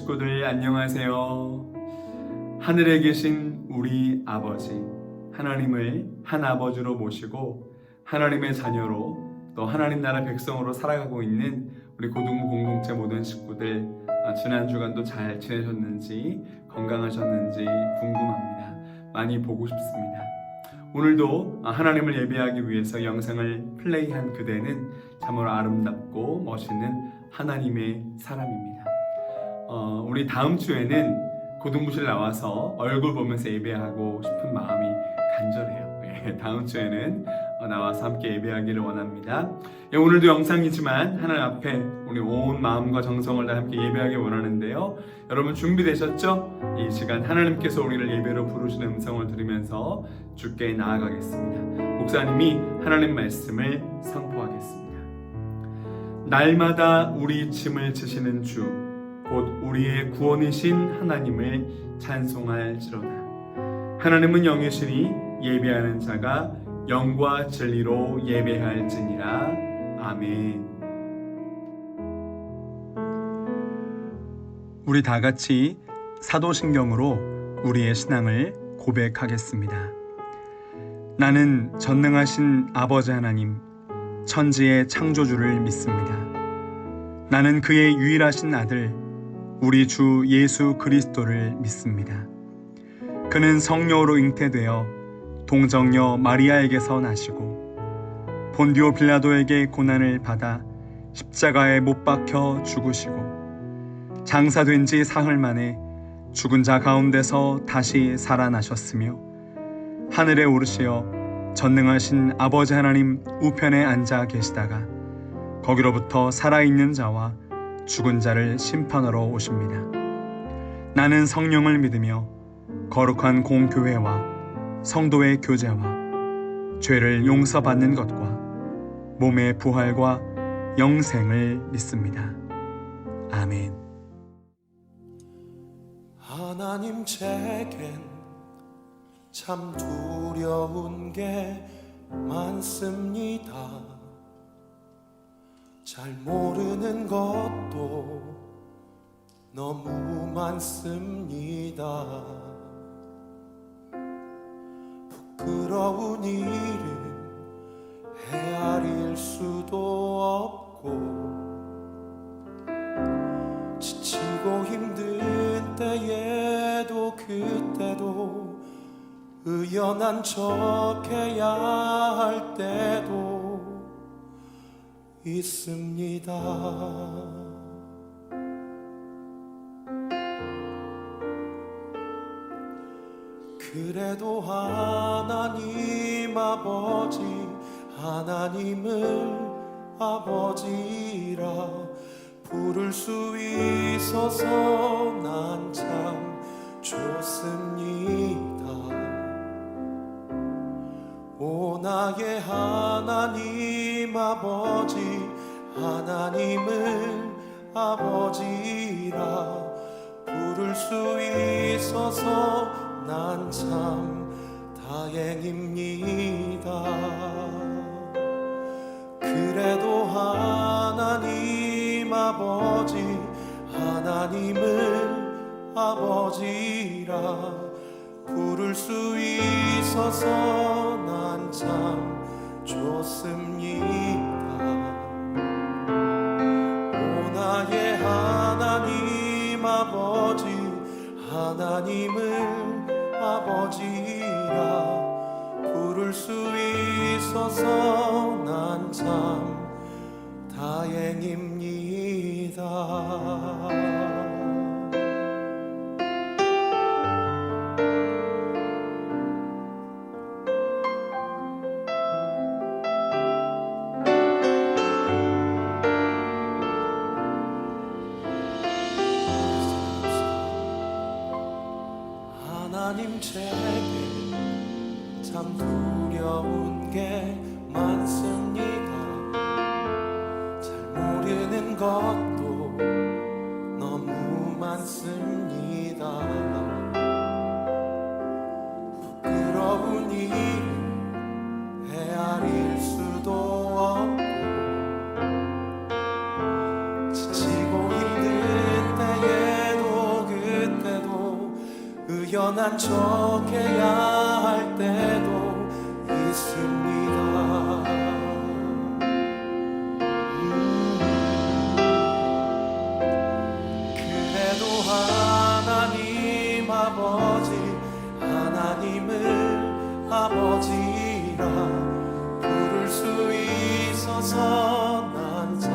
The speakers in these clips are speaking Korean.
식구들 안녕하세요. 하늘에 계신 우리 아버지 하나님을 한 아버지로 모시고 하나님의 자녀로 또 하나님 나라 백성으로 살아가고 있는 우리 고등부 공동체 모든 식구들, 지난 주간도 잘 지내셨는지 건강하셨는지 궁금합니다. 많이 보고 싶습니다. 오늘도 하나님을 예배하기 위해서 영상을 플레이한 그대는 참으로 아름답고 멋있는 하나님의 사람입니다. 우리 다음 주에는 고등부실 나와서 얼굴 보면서 예배하고 싶은 마음이 간절해요. 다음 주에는 나와서 함께 예배하기를 원합니다. 오늘도 영상이지만 하나님 앞에 우리 온 마음과 정성을 다 함께 예배하기 원하는데요. 여러분 준비되셨죠? 이 시간 하나님께서 우리를 예배로 부르시는 음성을 들으면서 주께 나아가겠습니다. 목사님이 하나님 말씀을 선포하겠습니다. 날마다 우리 짐을 지시는 주, 곧 우리의 구원이신 하나님을 찬송할지로다. 하나님은 영이시니 예배하는 자가 영과 진리로 예배할지니라. 아멘. 우리 다 같이 사도신경으로 우리의 신앙을 고백하겠습니다. 나는 전능하신 아버지 하나님, 천지의 창조주를 믿습니다. 나는 그의 유일하신 아들, 우리 주 예수 그리스도를 믿습니다. 그는 성령으로 잉태되어 동정녀 마리아에게서 나시고 본디오 빌라도에게 고난을 받아 십자가에 못 박혀 죽으시고 장사된 지 사흘 만에 죽은 자 가운데서 다시 살아나셨으며 하늘에 오르시어 전능하신 아버지 하나님 우편에 앉아 계시다가 거기로부터 살아있는 자와 죽은 자를 심판하러 오십니다. 나는 성령을 믿으며 거룩한 공교회와 성도의 교제와 죄를 용서받는 것과 몸의 부활과 영생을 믿습니다. 아멘. 하나님 제겐 참 두려운 게 많습니다. 잘 모르는 것도 너무 많습니다. 부끄러운 일은 헤아릴 수도 없고 지치고 힘든 때에도 그때도 의연한 척해야 할 때도 있습니다. 그래도 하나님 아버지, 하나님을 아버지라 부를 수 있어서 난 참 좋습니다. 오 나의 하나님 아버지, 하나님을 아버지라 부를 수 있어서 난 참 다행입니다. 그래도 하나님 아버지, 하나님을 아버지라 부를 수 있어서 난 참 좋습니다. 오 나의 하나님 아버지, 하나님을 아버지라 부를 수 있어서 난 참 다행입니다. 하나님 제게 참 두려운 게 많습니다. 잘 모르는 것도 너무 많습니다. 부끄러운 일은 헤아릴 수도 없고 지치고 힘든 때에도 미련한 척해야 할 때도 있습니다. 그래도 하나님 아버지, 하나님을 아버지라 부를 수 있어서 난 참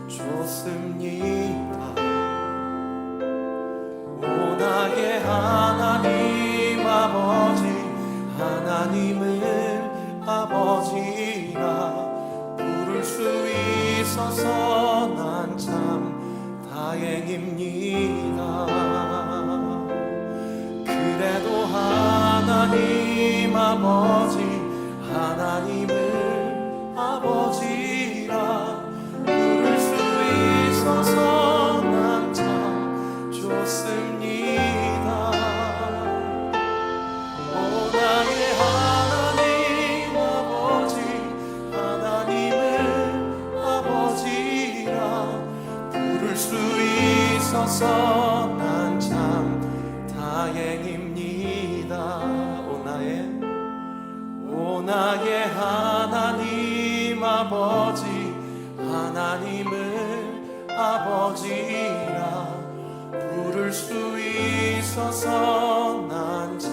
좋습니다. 오 나의 하나님 아버지, 하나님을 아버지라 부를 수 있어서 난 참 다행입니다. 그래도 하나님 아버지, 하나님을 아버지라 부를 수 있어서 난 참 좋습니다. 오 나의 하나님 아버지, 하나님을 아버지라 부를 수 있어서 난 참 다행입니다. 오 나의 하나님 아버지, 하나님을 아버지라 부를 수 있어서 난 참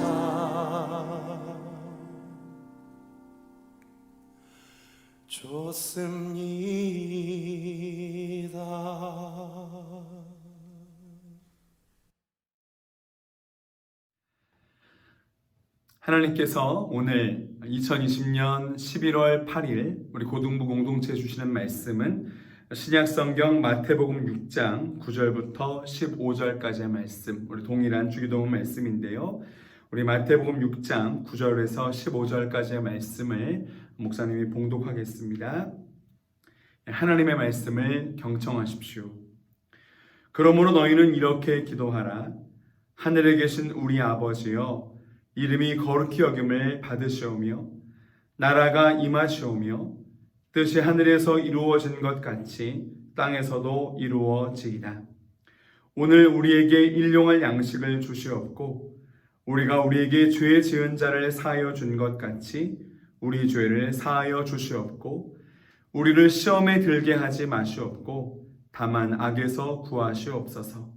좋습니다. 하나님께서 오늘 2020년 11월 8일 우리 고등부 공동체에 주시는 말씀은 신약성경 마태복음 6장 9절부터 15절까지의 말씀, 우리 동일한 주기도문 말씀인데요. 우리 마태복음 6장 9절에서 15절까지의 말씀을 목사님이 봉독하겠습니다. 하나님의 말씀을 경청하십시오. 그러므로 너희는 이렇게 기도하라. 하늘에 계신 우리 아버지여, 이름이 거룩히 여김을 받으시오며 나라가 임하시오며 뜻이 하늘에서 이루어진 것 같이 땅에서도 이루어지이다. 오늘 우리에게 일용할 양식을 주시옵고 우리가 우리에게 죄 지은 자를 사하여 준 것 같이 우리 죄를 사하여 주시옵고 우리를 시험에 들게 하지 마시옵고 다만 악에서 구하시옵소서.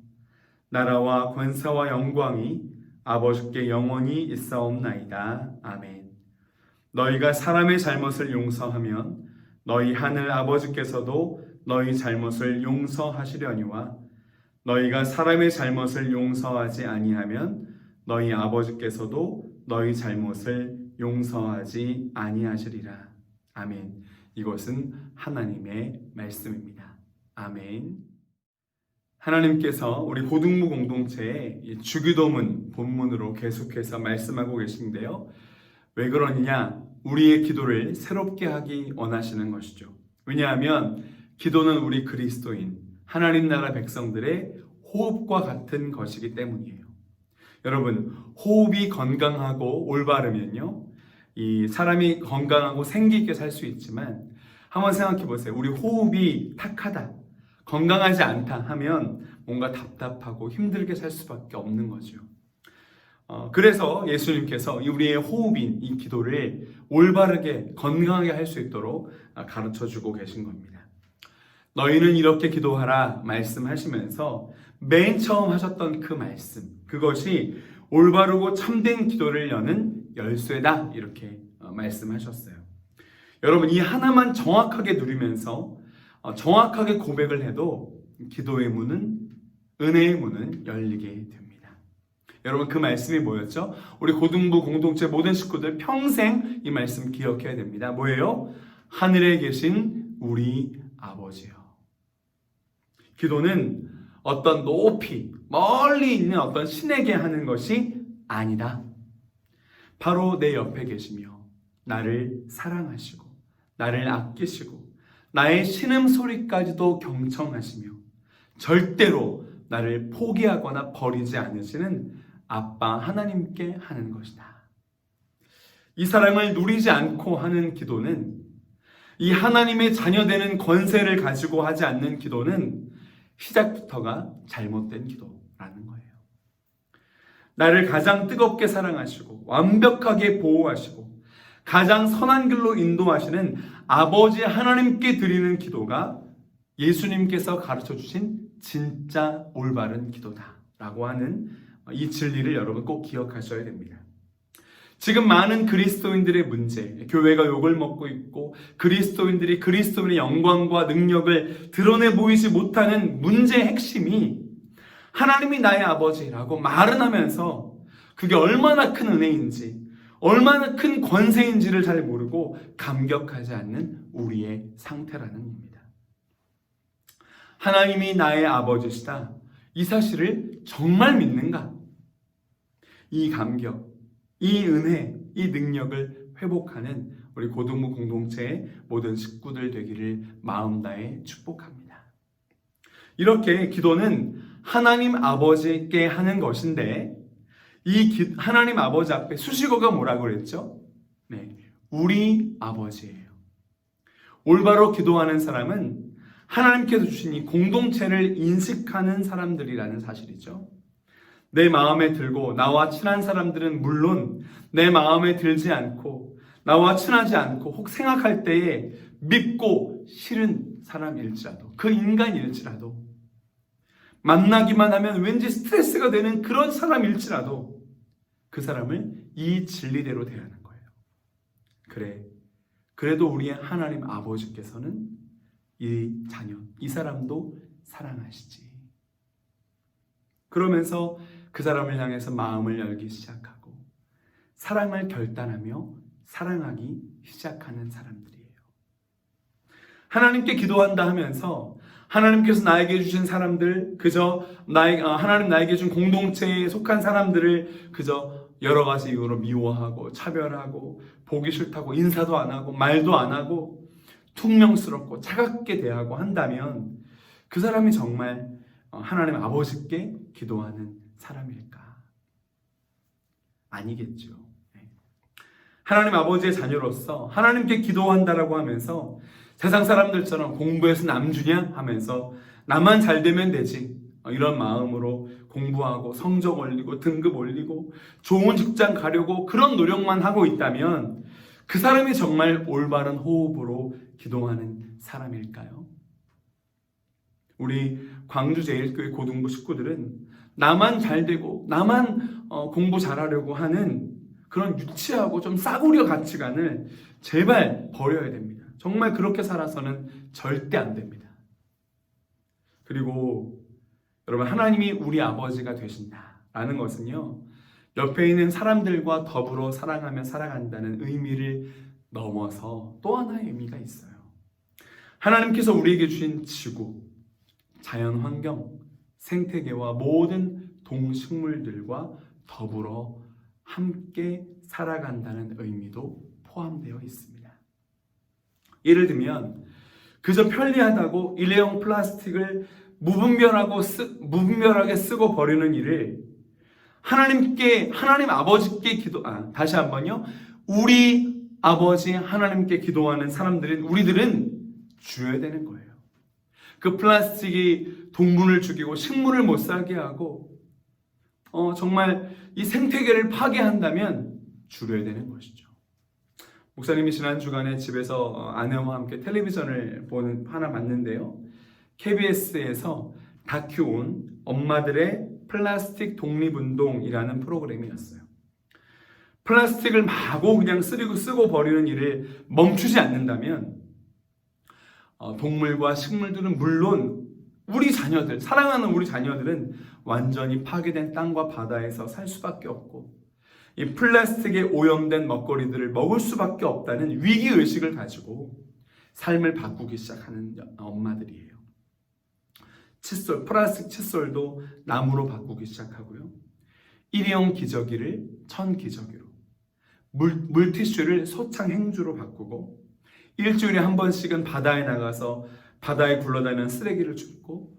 나라와 권세와 영광이 아버지께 영원히 있사옵나이다. 아멘. 너희가 사람의 잘못을 용서하면 너희 하늘 아버지께서도 너희 잘못을 용서하시려니와 너희가 사람의 잘못을 용서하지 아니하면 너희 아버지께서도 너희 잘못을 용서하지 아니하시리라. 아멘. 이것은 하나님의 말씀입니다. 아멘. 하나님께서 우리 고등부 공동체에 주기도문 본문으로 계속해서 말씀하고 계신데요. 왜 그러느냐? 우리의 기도를 새롭게 하기 원하시는 것이죠. 왜냐하면 기도는 우리 그리스도인 하나님 나라 백성들의 호흡과 같은 것이기 때문이에요. 여러분, 호흡이 건강하고 올바르면요, 이 사람이 건강하고 생기 있게 살 수 있지만 한번 생각해 보세요. 우리 호흡이 탁하다, 건강하지 않다 하면 뭔가 답답하고 힘들게 살 수밖에 없는 거죠. 그래서 예수님께서 우리의 호흡인 이 기도를 올바르게 건강하게 할 수 있도록 가르쳐주고 계신 겁니다. 너희는 이렇게 기도하라 말씀하시면서 맨 처음 하셨던 그 말씀, 그것이 올바르고 참된 기도를 여는 열쇠다, 이렇게 말씀하셨어요. 여러분, 이 하나만 정확하게 누리면서 정확하게 고백을 해도 기도의 문은, 은혜의 문은 열리게 됩니다. 여러분, 그 말씀이 뭐였죠? 우리 고등부 공동체 모든 식구들 평생 이 말씀 기억해야 됩니다. 뭐예요? 하늘에 계신 우리 아버지요. 기도는 어떤 높이 멀리 있는 어떤 신에게 하는 것이 아니다. 바로 내 옆에 계시며 나를 사랑하시고 나를 아끼시고 나의 신음소리까지도 경청하시며 절대로 나를 포기하거나 버리지 않으시는 아빠 하나님께 하는 것이다. 이 사랑을 누리지 않고 하는 기도는, 이 하나님의 자녀되는 권세를 가지고 하지 않는 기도는 시작부터가 잘못된 기도라는 거예요. 나를 가장 뜨겁게 사랑하시고 완벽하게 보호하시고 가장 선한 길로 인도하시는 아버지 하나님께 드리는 기도가 예수님께서 가르쳐 주신 진짜 올바른 기도다라고 하는 이 진리를 여러분 꼭 기억하셔야 됩니다. 지금 많은 그리스도인들의 문제, 교회가 욕을 먹고 있고 그리스도인들이 그리스도인의 영광과 능력을 드러내 보이지 못하는 문제의 핵심이 하나님이 나의 아버지라고 말은 하면서 그게 얼마나 큰 은혜인지, 얼마나 큰 권세인지를 잘 모르고 감격하지 않는 우리의 상태라는 겁니다. 하나님이 나의 아버지시다. 이 사실을 정말 믿는가? 이 감격, 이 은혜, 이 능력을 회복하는 우리 고등부 공동체의 모든 식구들 되기를 마음 다해 축복합니다. 이렇게 기도는 하나님 아버지께 하는 것인데 이 하나님 아버지 앞에 수식어가 뭐라고 그랬죠? 네, 우리 아버지예요. 올바로 기도하는 사람은 하나님께서 주신 이 공동체를 인식하는 사람들이라는 사실이죠. 내 마음에 들고 나와 친한 사람들은 물론 내 마음에 들지 않고 나와 친하지 않고 혹 생각할 때에 믿고 싫은 사람일지라도 그 인간일지라도 만나기만 하면 왠지 스트레스가 되는 그런 사람일지라도 그 사람을 이 진리대로 대하는 거예요. 그래도 우리의 하나님 아버지께서는 이 자녀, 이 사람도 사랑하시지. 그러면서 그 사람을 향해서 마음을 열기 시작하고 사랑을 결단하며 사랑하기 시작하는 사람들이에요. 하나님께 기도한다 하면서 하나님께서 나에게 주신 사람들, 그저 하나님 나에게 준 공동체에 속한 사람들을 그저 여러 가지 이유로 미워하고 차별하고 보기 싫다고 인사도 안 하고 말도 안 하고 퉁명스럽고 차갑게 대하고 한다면 그 사람이 정말 하나님 아버지께 기도하는 사람일까? 아니겠죠. 하나님 아버지의 자녀로서 하나님께 기도한다라고 하면서 세상 사람들처럼 공부해서 남 주냐 하면서 나만 잘 되면 되지 이런 마음으로 공부하고 성적 올리고 등급 올리고 좋은 직장 가려고 그런 노력만 하고 있다면 그 사람이 정말 올바른 호흡으로 기도하는 사람일까요? 우리 광주제일교회 고등부 식구들은 나만 잘 되고 나만 공부 잘하려고 하는 그런 유치하고 좀 싸구려 가치관을 제발 버려야 됩니다. 정말 그렇게 살아서는 절대 안 됩니다. 그리고 여러분, 하나님이 우리 아버지가 되신다라는 것은요, 옆에 있는 사람들과 더불어 사랑하며 살아간다는 의미를 넘어서 또 하나의 의미가 있어요. 하나님께서 우리에게 주신 지구, 자연 환경, 생태계와 모든 동식물들과 더불어 함께 살아간다는 의미도 포함되어 있습니다. 예를 들면 그저 편리하다고 일회용 플라스틱을 무분별하게 쓰고 버리는 일을 하나님 아버지께 다시 한번요. 우리 아버지 하나님께 기도하는 사람들인 우리들은 줄여야 되는 거예요. 그 플라스틱이 동물을 죽이고 식물을 못 살게 하고 정말 이 생태계를 파괴한다면 줄여야 되는 것이죠. 목사님이 지난 주간에 집에서 아내와 함께 텔레비전을 하나 봤는데요. KBS에서 다큐 온 엄마들의 플라스틱 독립운동이라는 프로그램이었어요. 플라스틱을 마구 그냥 쓰고 버리는 일을 멈추지 않는다면 동물과 식물들은 물론 우리 자녀들, 사랑하는 우리 자녀들은 완전히 파괴된 땅과 바다에서 살 수밖에 없고 이 플라스틱에 오염된 먹거리들을 먹을 수밖에 없다는 위기의식을 가지고 삶을 바꾸기 시작하는 엄마들이에요. 칫솔, 플라스틱 칫솔도 나무로 바꾸기 시작하고요. 일회용 기저귀를 천기저귀로, 물티슈를 소창행주로 바꾸고 일주일에 한 번씩은 바다에 나가서 바다에 굴러다니는 쓰레기를 줍고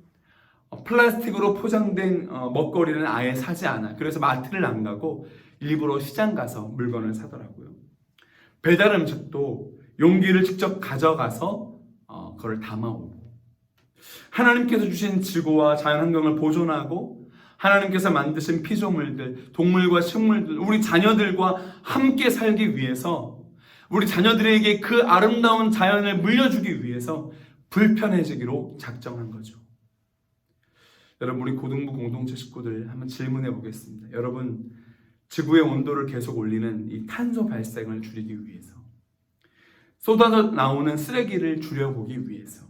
플라스틱으로 포장된 먹거리는 아예 사지 않아. 그래서 마트를 안 가고 일부러 시장 가서 물건을 사더라고요. 배달 음식도 용기를 직접 가져가서 그걸 담아오고 하나님께서 주신 지구와 자연환경을 보존하고 하나님께서 만드신 피조물들, 동물과 식물들, 우리 자녀들과 함께 살기 위해서, 우리 자녀들에게 그 아름다운 자연을 물려주기 위해서 불편해지기로 작정한 거죠. 여러분, 우리 고등부 공동체 식구들 한번 질문해 보겠습니다. 여러분, 지구의 온도를 계속 올리는 이 탄소 발생을 줄이기 위해서, 쏟아져 나오는 쓰레기를 줄여보기 위해서,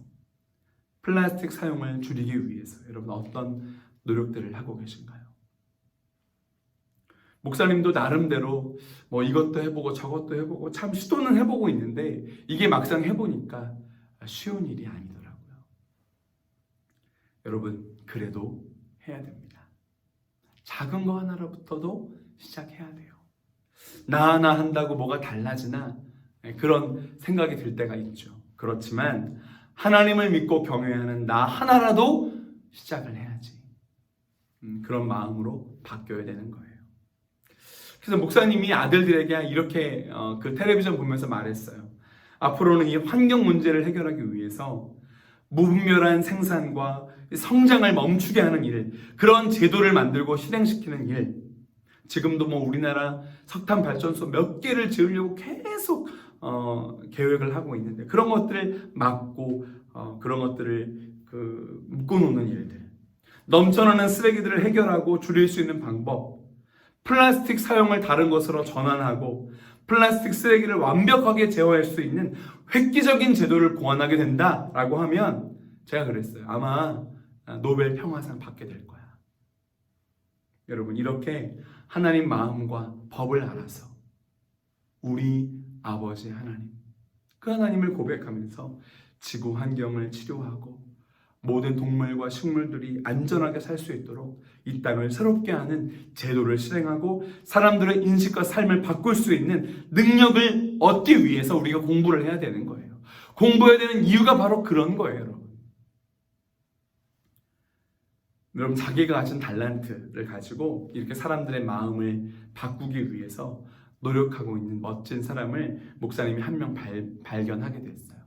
플라스틱 사용을 줄이기 위해서 여러분 어떤 노력들을 하고 계신가요? 목사님도 나름대로 뭐 이것도 해보고 저것도 해보고 참 시도는 해보고 있는데 이게 막상 해보니까 쉬운 일이 아니더라고요. 여러분, 그래도 해야 됩니다. 작은 거 하나로부터도 시작해야 돼요. 나 한다고 뭐가 달라지나 그런 생각이 들 때가 있죠. 그렇지만 하나님을 믿고 경외하는 나 하나라도 시작을 해야지. 그런 마음으로 바뀌어야 되는 거예요. 그래서 목사님이 아들들에게 이렇게 그 텔레비전 보면서 말했어요. 앞으로는 이 환경 문제를 해결하기 위해서 무분별한 생산과 성장을 멈추게 하는 일, 그런 제도를 만들고 실행시키는 일, 지금도 뭐 우리나라 석탄 발전소 몇 개를 지으려고 계속 계획을 하고 있는데 그런 것들을 막고 그런 것들을 묶어놓는 일들, 넘쳐나는 쓰레기들을 해결하고 줄일 수 있는 방법, 플라스틱 사용을 다른 것으로 전환하고 플라스틱 쓰레기를 완벽하게 제어할 수 있는 획기적인 제도를 고안하게 된다라고 하면 제가 그랬어요. 아마 노벨 평화상 받게 될 거야. 여러분, 이렇게 하나님 마음과 법을 알아서 우리 아버지 하나님, 그 하나님을 고백하면서 지구 환경을 치료하고 모든 동물과 식물들이 안전하게 살 수 있도록 이 땅을 새롭게 하는 제도를 실행하고 사람들의 인식과 삶을 바꿀 수 있는 능력을 얻기 위해서 우리가 공부를 해야 되는 거예요. 공부해야 되는 이유가 바로 그런 거예요, 여러분. 여러분, 자기가 가진 달란트를 가지고 이렇게 사람들의 마음을 바꾸기 위해서 노력하고 있는 멋진 사람을 목사님이 한 명 발견하게 됐어요.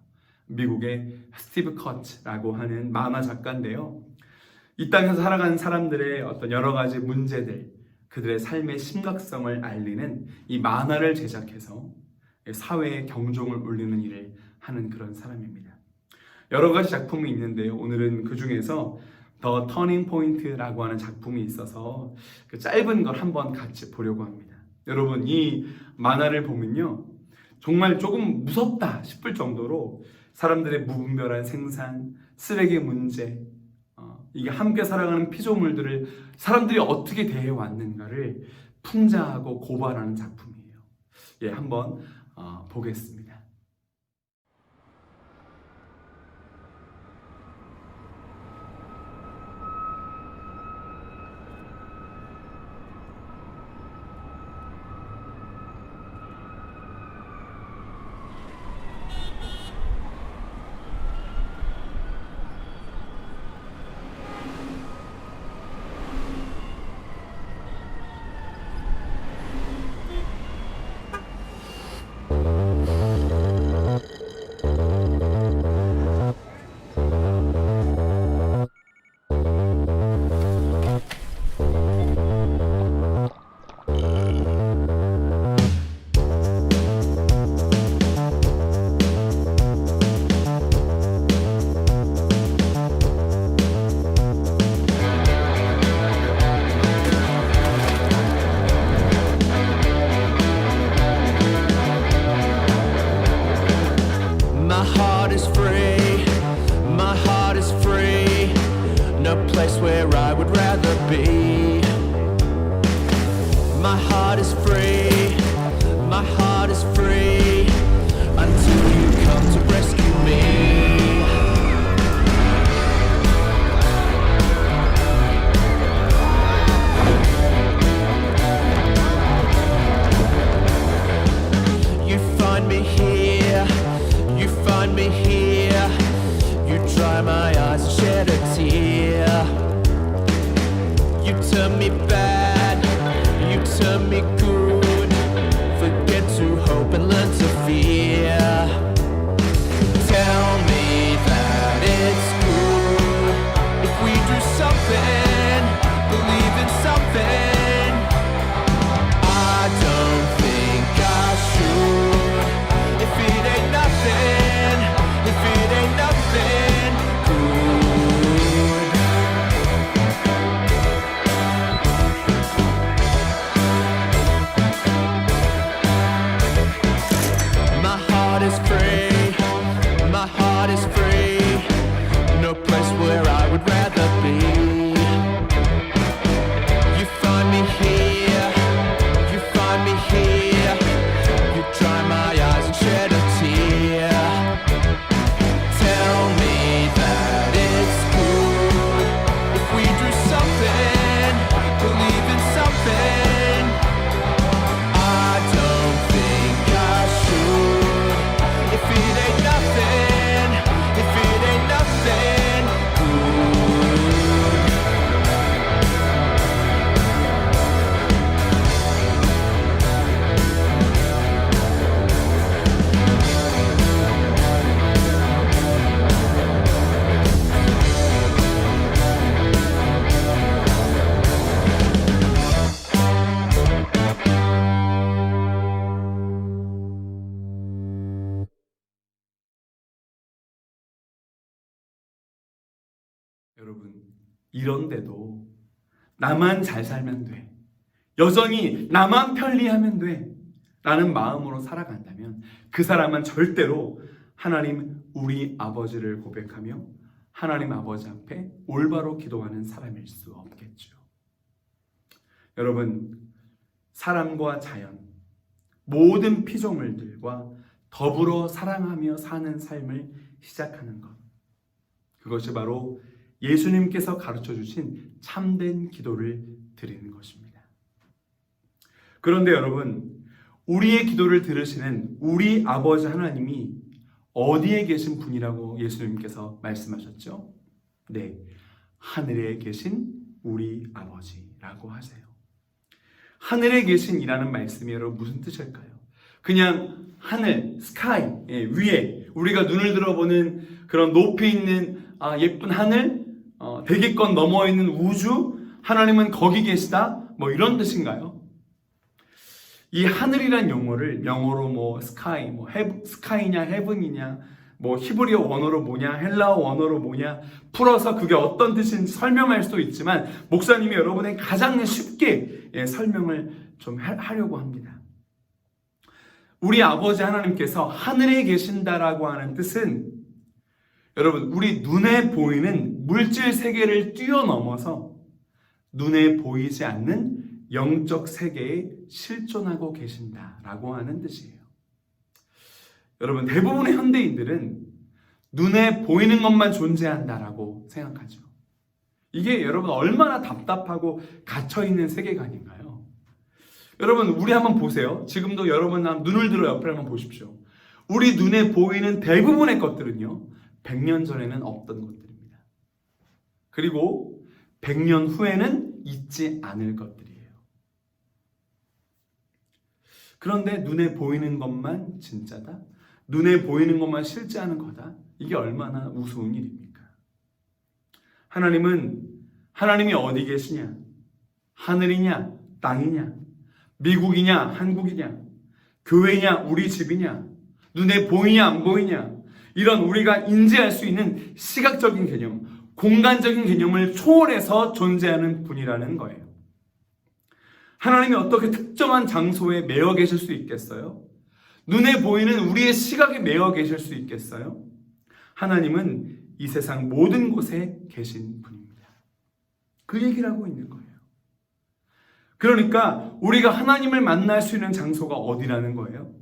미국의 스티브 커츠라고 하는 만화 작가인데요. 이 땅에서 살아가는 사람들의 어떤 여러 가지 문제들, 그들의 삶의 심각성을 알리는 이 만화를 제작해서 사회의 경종을 울리는 일을 하는 그런 사람입니다. 여러 가지 작품이 있는데요. 오늘은 그 중에서 더 터닝 포인트라고 하는 작품이 있어서 그 짧은 걸 한번 같이 보려고 합니다. 여러분, 이 만화를 보면요, 정말 조금 무섭다 싶을 정도로 사람들의 무분별한 생산, 쓰레기 문제, 이게 함께 살아가는 피조물들을 사람들이 어떻게 대해왔는가를 풍자하고 고발하는 작품이에요. 예, 한번 보겠습니다. place where I would rather be. My heart is free, my heart is free, until you come to rescue me. You find me here, you find me here, you dry my eyes and shed a tear. You turn me bad, you turn me good, forget to hope and learn to fear. Tell me that it's good if we do something, believe 이런데도 나만 잘 살면 돼, 여전히 나만 편리하면 돼 라는 마음으로 살아간다면 그 사람은 절대로 하나님 우리 아버지를 고백하며 하나님 아버지 앞에 올바로 기도하는 사람일 수 없겠죠. 여러분, 사람과 자연, 모든 피조물들과 더불어 사랑하며 사는 삶을 시작하는 것, 그것이 바로 예수님께서 가르쳐 주신 참된 기도를 드리는 것입니다. 그런데 여러분, 우리의 기도를 들으시는 우리 아버지 하나님이 어디에 계신 분이라고 예수님께서 말씀하셨죠? 네, 하늘에 계신 우리 아버지라고 하세요. 하늘에 계신이라는 말씀이 여러분 무슨 뜻일까요? 그냥 하늘, 스카이 위에 우리가 눈을 들어보는 그런 높이 있는 예쁜 하늘, 대기권 너머에 있는 우주, 하나님은 거기 계시다, 뭐 이런 뜻인가요? 이 하늘이란 용어를 영어로 스카이, 스카이냐 헤븐이냐, 히브리어 원어로 뭐냐, 헬라어 원어로 뭐냐 풀어서 그게 어떤 뜻인지 설명할 수도 있지만 목사님이 여러분에게 가장 쉽게 설명을 좀 하려고 합니다. 우리 아버지 하나님께서 하늘에 계신다라고 하는 뜻은 여러분, 우리 눈에 보이는 물질 세계를 뛰어넘어서 눈에 보이지 않는 영적 세계에 실존하고 계신다라고 하는 뜻이에요. 여러분, 대부분의 현대인들은 눈에 보이는 것만 존재한다라고 생각하죠. 이게 여러분 얼마나 답답하고 갇혀있는 세계관인가요? 여러분, 우리 한번 보세요. 지금도 여러분 눈을 들어 옆에 한번 보십시오. 우리 눈에 보이는 대부분의 것들은요, 100년 전에는 없던 것들입니다. 그리고 100년 후에는 있지 않을 것들이에요. 그런데 눈에 보이는 것만 진짜다? 눈에 보이는 것만 실제하는 거다? 이게 얼마나 우스운 일입니까? 하나님이 어디 계시냐? 하늘이냐? 땅이냐? 미국이냐? 한국이냐? 교회냐? 우리 집이냐? 눈에 보이냐? 안 보이냐? 이런 우리가 인지할 수 있는 시각적인 개념, 공간적인 개념을 초월해서 존재하는 분이라는 거예요. 하나님이 어떻게 특정한 장소에 매여 계실 수 있겠어요? 눈에 보이는 우리의 시각에 매여 계실 수 있겠어요? 하나님은 이 세상 모든 곳에 계신 분입니다. 그 얘기를 하고 있는 거예요. 그러니까 우리가 하나님을 만날 수 있는 장소가 어디라는 거예요?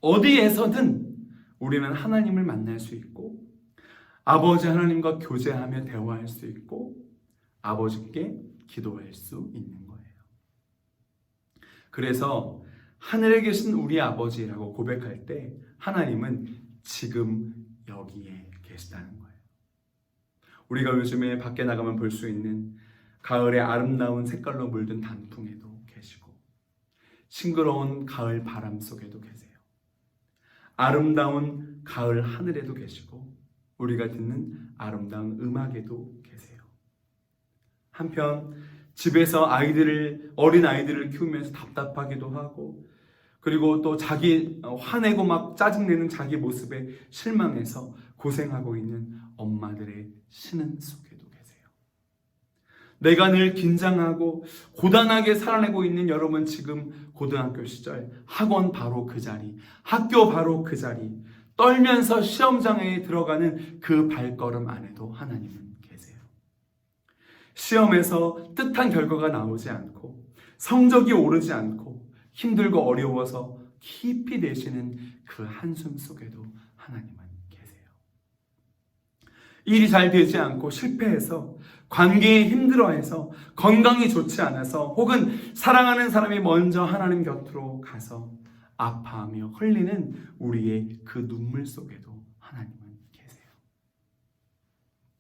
어디에서든 우리는 하나님을 만날 수 있고 아버지 하나님과 교제하며 대화할 수 있고 아버지께 기도할 수 있는 거예요. 그래서 하늘에 계신 우리 아버지라고 고백할 때 하나님은 지금 여기에 계시다는 거예요. 우리가 요즘에 밖에 나가면 볼 수 있는 가을의 아름다운 색깔로 물든 단풍에도 계시고 싱그러운 가을 바람 속에도 계세요. 아름다운 가을 하늘에도 계시고 우리가 듣는 아름다운 음악에도 계세요. 한편 집에서 어린 아이들을 키우면서 답답하기도 하고 그리고 또 자기 화내고 막 짜증내는 자기 모습에 실망해서 고생하고 있는 엄마들의 신음 속에도 계세요. 내가 늘 긴장하고 고단하게 살아내고 있는 여러분, 지금 고등학교 시절 학원 바로 그 자리, 학교 바로 그 자리, 떨면서 시험장에 들어가는 그 발걸음 안에도 하나님은 계세요. 시험에서 뜻한 결과가 나오지 않고 성적이 오르지 않고 힘들고 어려워서 깊이 내쉬는 그 한숨 속에도 하나님은 계세요. 일이 잘 되지 않고 실패해서 관계에 힘들어해서 건강이 좋지 않아서 혹은 사랑하는 사람이 먼저 하나님 곁으로 가서 아파하며 흘리는 우리의 그 눈물 속에도 하나님은 계세요.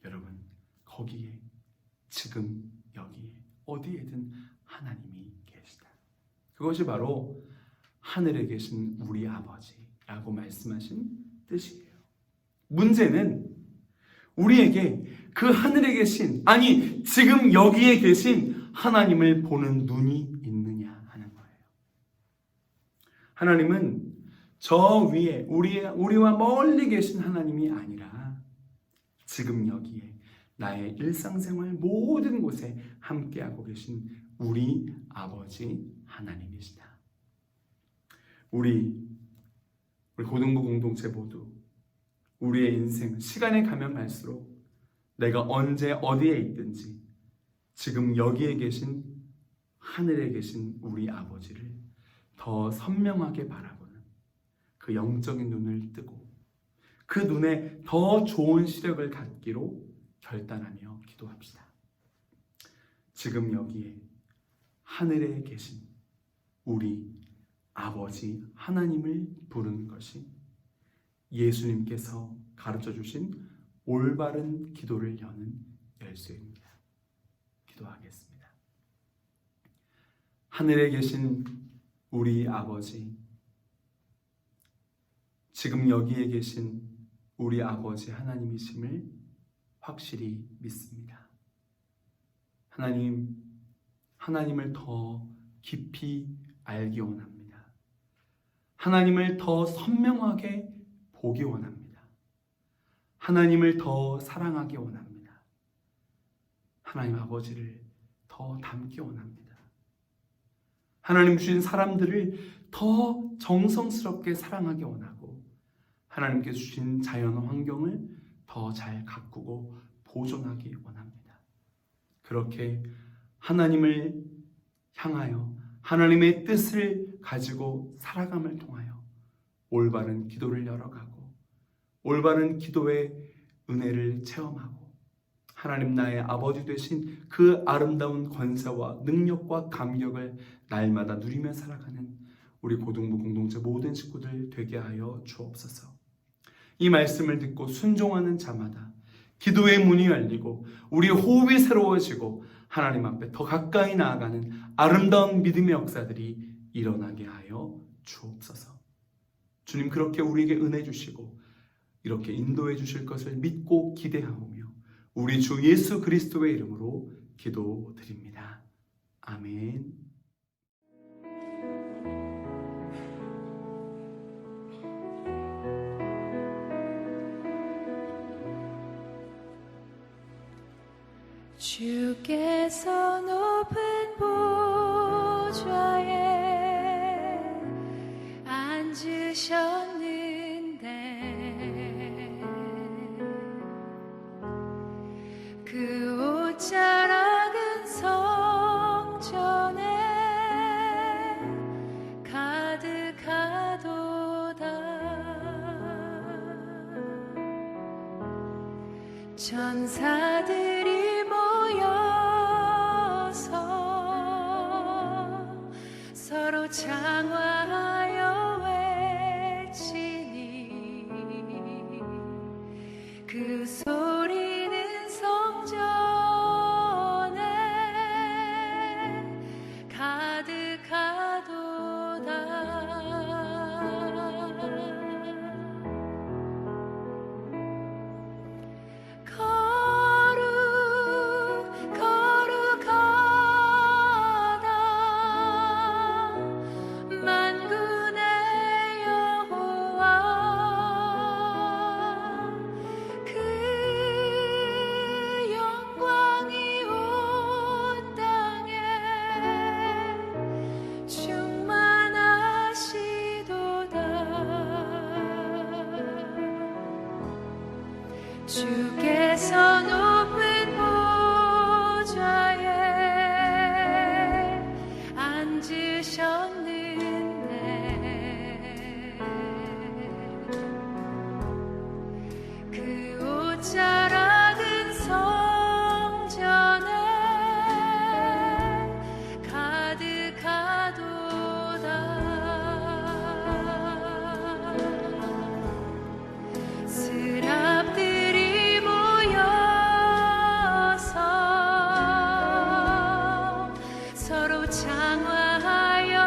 여러분, 거기에 지금 여기에 어디에든 하나님이 계시다. 그것이 바로 하늘에 계신 우리 아버지라고 말씀하신 뜻이에요. 문제는 우리에게 그 하늘에 계신, 아니 지금 여기에 계신 하나님을 보는 눈이 있느냐 하는 거예요. 하나님은 저 위에 우리와 멀리 계신 하나님이 아니라 지금 여기에 나의 일상생활 모든 곳에 함께하고 계신 우리 아버지 하나님이시다. 우리 고등부 공동체 모두 우리의 인생 시간이 가면 갈수록 내가 언제 어디에 있든지 지금 여기에 계신 하늘에 계신 우리 아버지를 더 선명하게 바라보는 그 영적인 눈을 뜨고 그 눈에 더 좋은 시력을 갖기로 결단하며 기도합시다. 지금 여기에 하늘에 계신 우리 아버지 하나님을 부르는 것이 예수님께서 가르쳐 주신 올바른 기도를 여는 열쇠입니다. 기도하겠습니다. 하늘에 계신 우리 아버지, 지금 여기에 계신 우리 아버지 하나님이심을 확실히 믿습니다. 하나님을 더 깊이 알기 원합니다. 하나님을 더 선명하게 보기 원합니다. 하나님을 더 사랑하기 원합니다. 하나님 아버지를 더 닮기 원합니다. 하나님 주신 사람들을 더 정성스럽게 사랑하기 원하고 하나님께 주신 자연 환경을 더 잘 가꾸고 보존하기 원합니다. 그렇게 하나님을 향하여 하나님의 뜻을 가지고 살아감을 통하여 올바른 기도를 열어가고 올바른 기도의 은혜를 체험하고 하나님 나의 아버지 되신 그 아름다운 권세와 능력과 감격을 날마다 누리며 살아가는 우리 고등부 공동체 모든 식구들 되게 하여 주옵소서. 이 말씀을 듣고 순종하는 자마다 기도의 문이 열리고 우리 호흡이 새로워지고 하나님 앞에 더 가까이 나아가는 아름다운 믿음의 역사들이 일어나게 하여 주옵소서. 주님 그렇게 우리에게 은혜 주시고 이렇게 인도해 주실 것을 믿고 기대하오며 우리 주 예수 그리스도의 이름으로 기도드립니다. 아멘. 주께서 높은 보좌에 앉으셨는데 그 옷자락은 성전에 가득하도다. 천사들이 서로 장화하여 외치니 그 소리는 성전에 가득하도다. 주께서 높은 보좌에 앉으셨는데 그 옷자락은 성전에 가득하도다. 스랍들이 모여서 서로 장화하여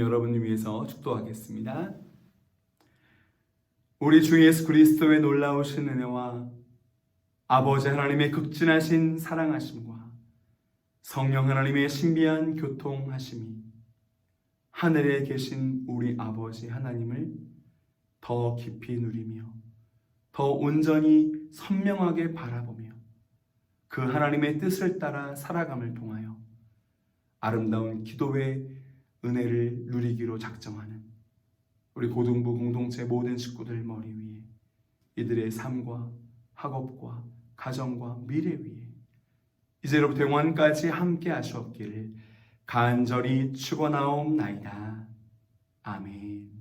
하나님 여러분을 위해서 축도하겠습니다. 우리 주 예수 그리스도의 놀라우신 은혜와 아버지 하나님의 극진하신 사랑하심과 성령 하나님의 신비한 교통하심이 하늘에 계신 우리 아버지 하나님을 더 깊이 누리며 더 온전히 선명하게 바라보며 그 하나님의 뜻을 따라 살아감을 통하여 아름다운 기도의 은혜를 누리기로 작정하는 우리 고등부 공동체 모든 식구들 머리 위에 이들의 삶과 학업과 가정과 미래 위에 이제로부터 영원까지 함께 하시옵기를 간절히 축원하옵나이다. 아멘.